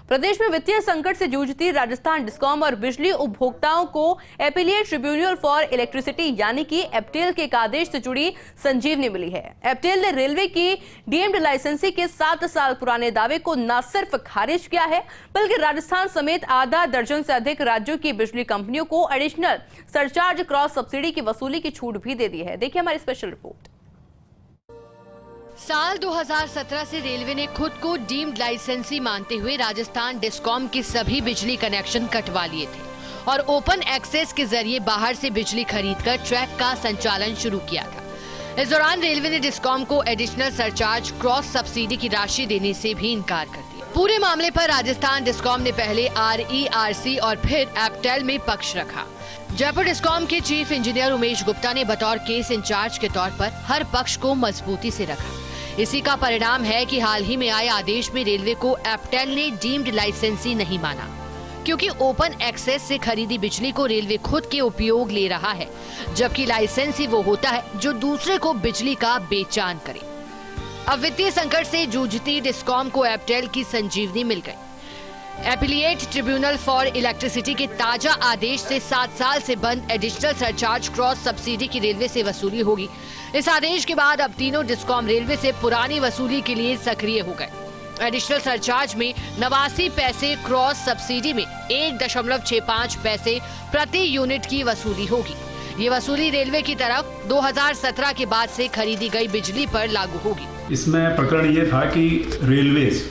प्रदेश में वित्तीय संकट से जूझती राजस्थान डिस्कॉम और बिजली उपभोक्ताओं को एपीलिएट ट्रिब्यूनल फॉर इलेक्ट्रिसिटी यानी कि एपटेल के एक आदेश से जुड़ी संजीवनी मिली है। एपटेल ने रेलवे की डीम्ड लाइसेंसी के 7 साल पुराने दावे को न सिर्फ खारिज किया है बल्कि राजस्थान समेत आधा दर्जन से अधिक राज्यों की बिजली कंपनियों को एडिशनल सरचार्ज क्रॉस सब्सिडी की वसूली की छूट भी दे दी है। देखिए हमारी स्पेशल रिपोर्ट। साल 2017 से रेलवे ने खुद को डीम्ड लाइसेंसी मानते हुए राजस्थान डिस्कॉम के सभी बिजली कनेक्शन कटवा लिए थे और ओपन एक्सेस के जरिए बाहर से बिजली खरीदकर ट्रैक का संचालन शुरू किया था। इस दौरान रेलवे ने डिस्कॉम को एडिशनल सरचार्ज क्रॉस सब्सिडी की राशि देने से भी इनकार कर दिया। पूरे मामले पर राजस्थान डिस्कॉम ने पहले RERC और फिर एपटेल में पक्ष रखा। जयपुर डिस्कॉम के चीफ इंजीनियर उमेश गुप्ता ने बतौर केस इंचार्ज के तौर पर हर पक्ष को मजबूती से रखा। इसी का परिणाम है कि हाल ही में आए आदेश में रेलवे को एपटेल ने डीम्ड लाइसेंसी नहीं माना, क्योंकि ओपन एक्सेस से खरीदी बिजली को रेलवे खुद के उपयोग ले रहा है, जबकि लाइसेंसी वो होता है जो दूसरे को बिजली का बेचान करे। अब वित्तीय संकट से जूझती डिस्कॉम को एपटेल की संजीवनी मिल गई। एपीलिएट ट्रिब्यूनल फॉर इलेक्ट्रिसिटी के ताजा आदेश से 7 साल से बंद एडिशनल सरचार्ज क्रॉस सब्सिडी की रेलवे से वसूली होगी। इस आदेश के बाद अब तीनों डिस्कॉम रेलवे से पुरानी वसूली के लिए सक्रिय हो गए। एडिशनल सरचार्ज में 89 पैसे, क्रॉस सब्सिडी में 1.65 पैसे प्रति यूनिट की वसूली होगी। ये वसूली रेलवे की तरफ 2017 के बाद से खरीदी गई बिजली पर लागू होगी। इसमें प्रकरण ये था कि रेलवेज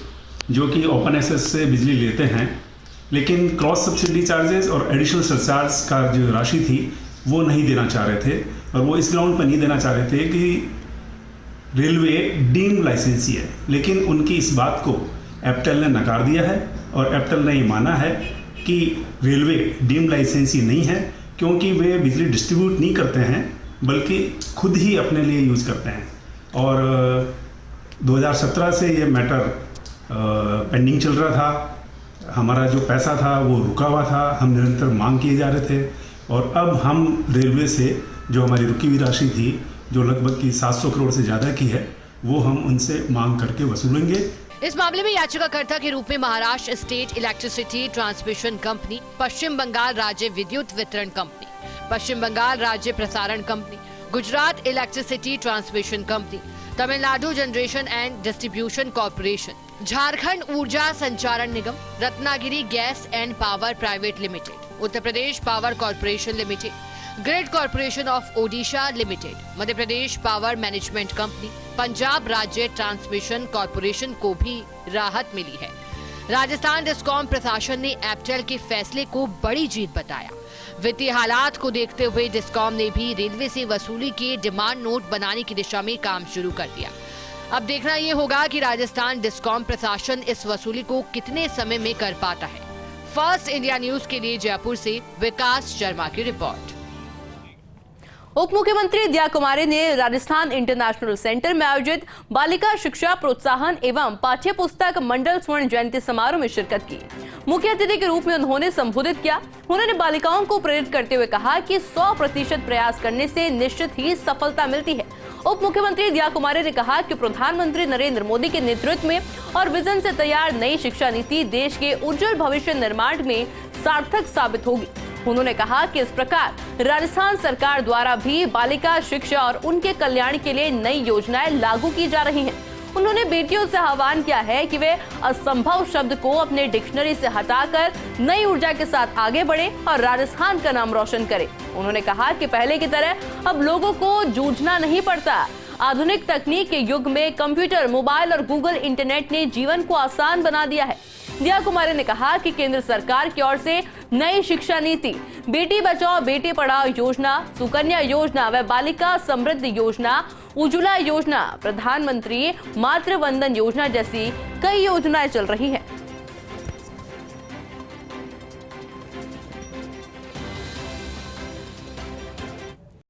जो कि ओपन एक्सेस से बिजली लेते हैं, लेकिन क्रॉस सब्सिडी चार्जेस और एडिशनल सरचार्ज का जो राशि थी वो नहीं देना चाह रहे थे, और वो इस ग्राउंड पर नहीं देना चाह रहे थे कि रेलवे डीम्ड लाइसेंसी है। लेकिन उनकी इस बात को एपटेल ने नकार दिया है और एपटेल ने ये माना है कि रेलवे डीम्ड लाइसेंसी नहीं है, क्योंकि वे बिजली डिस्ट्रीब्यूट नहीं करते हैं बल्कि खुद ही अपने लिए यूज़ करते हैं। और 2017 से ये मैटर पेंडिंग चल रहा था। हमारा जो पैसा था वो रुका हुआ था, हम निरंतर मांग किए जा रहे थे, और अब हम रेलवे से जो हमारी रुकी हुई राशि थी, जो लगभग की 700 करोड़ से ज़्यादा की है, वो हम उनसे मांग करके वसूलेंगे। इस मामले में याचिकाकर्ता के रूप में Maharashtra state electricity transmission company, Paschim Bengal राज्य विद्युत वितरण कंपनी, पश्चिम बंगाल राज्य प्रसारण company, Gujarat electricity transmission company, Tamil Nadu generation and distribution corporation, Jharkhand ऊर्जा संचारण निगम, Ratnagiri gas and power private limited, Uttar Pradesh power corporation limited, grid corporation of Odisha limited, Madhya Pradesh power management company, Punjab राज्य ट्रांसमिशन कॉर्पोरेशन को भी राहत मिली है। राजस्थान डिस्कॉम प्रशासन ने एपटेल के फैसले को बड़ी जीत बताया। वित्तीय हालात को देखते हुए डिस्कॉम ने भी रेलवे से वसूली के डिमांड नोट बनाने की दिशा में काम शुरू कर दिया। अब देखना ये होगा कि राजस्थान डिस्कॉम प्रशासन इस वसूली को कितने समय में कर पाता है। फर्स्ट इंडिया न्यूज के लिए जयपुर से विकास शर्मा की रिपोर्ट। उप मुख्यमंत्री दिया कुमारी ने राजस्थान इंटरनेशनल सेंटर में आयोजित बालिका शिक्षा प्रोत्साहन एवं पाठ्य पुस्तक मंडल स्वर्ण जयंती समारोह में शिरकत की। मुख्य अतिथि के रूप में उन्होंने संबोधित किया। उन्होंने बालिकाओं को प्रेरित करते हुए कहा कि 100% प्रयास करने से निश्चित ही सफलता मिलती है। उप मुख्यमंत्री दिया कुमारी ने कहा कि प्रधानमंत्री नरेंद्र मोदी के नेतृत्व में और विजन से तैयार नई शिक्षा नीति देश के उज्जवल भविष्य निर्माण में सार्थक साबित होगी। उन्होंने कहा कि इस प्रकार राजस्थान सरकार द्वारा भी बालिका शिक्षा और उनके कल्याण के लिए नई योजनाएं लागू की जा रही हैं। उन्होंने बेटियों से आह्वान किया है कि वे असंभव शब्द को अपने डिक्शनरी से हटाकर नई ऊर्जा के साथ आगे बढ़े और राजस्थान का नाम रोशन करें। उन्होंने कहा कि पहले की तरह अब लोगों को जूझना नहीं पड़ता। आधुनिक तकनीक के युग में कंप्यूटर, मोबाइल और गूगल इंटरनेट ने जीवन को आसान बना दिया है। दिया कुमारी ने कहा कि केंद्र सरकार की ओर से नई शिक्षा नीति, बेटी बचाओ बेटी पढ़ाओ योजना, सुकन्या योजना व बालिका समृद्धि योजना, उज्ज्वला योजना, प्रधानमंत्री मातृ वंदन योजना जैसी कई योजनाएं चल रही हैं।